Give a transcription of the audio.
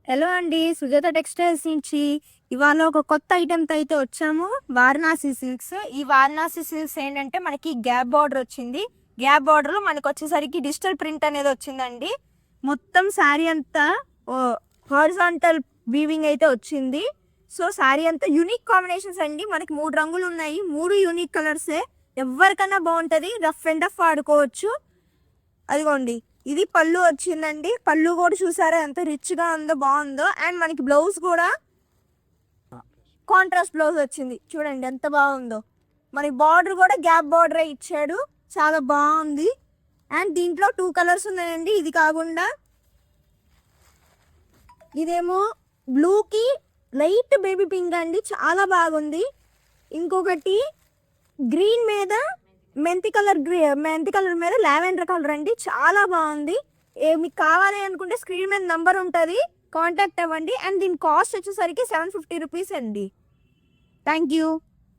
Hello అండి, Sujatha textiles నుంచి ఇవాళ ఒక కొత్త ఐటెంతో అయితే వచ్చాము. వారణాసి సిల్క్స్. ఈ వారణాసి సిల్క్స్ ఏంటంటే మనకి గ్యాప్ బార్డర్ వచ్చింది. గ్యాప్ బార్డర్ మనకు వచ్చేసరికి డిజిటల్ ప్రింట్ అనేది వచ్చిందండి. మొత్తం శారీ అంతా హారిజాంటల్ వీవింగ్ అయితే వచ్చింది. సో శారీ అంతా యూనిక్ కాంబినేషన్స్ అండి. మనకి 3 రంగులు ఉన్నాయి, 3 యూనిక్ కలర్సే. ఎవరికైనా బాగుంటుంది, రఫ్ అండ్ రఫ్ ఆడుకోవచ్చు. అదిగోండి, ఇది పళ్ళు వచ్చిందండి. పళ్ళు కూడా చూసారా ఎంత రిచ్ గా ఉందో, బాగుందో. అండ్ మనకి బ్లౌజ్ కూడా కాంట్రాస్ట్ బ్లౌజ్ వచ్చింది. చూడండి ఎంత బాగుందో. మనకి బార్డర్ కూడా గ్యాప్ బార్డర్ ఇచ్చాడు, చాలా బాగుంది. అండ్ దీంట్లో 2 కలర్స్ ఉన్నాయండి. ఇది కాకుండా ఇదేమో బ్లూకి లైట్ బేబీ పింక్ అండి, చాలా బాగుంది. ఇంకొకటి గ్రీన్ మీద మెంతి కలర్ మీద లావెండర్ కలర్ అండి, చాలా బాగుంది. మీకు కావాలి అనుకుంటే స్క్రీన్ మీద నంబర్ ఉంటుంది, కాంటాక్ట్ అవ్వండి. అండ్ దీని కాస్ట్ వచ్చేసరికి 750 రూపీస్ అండి. Thank you.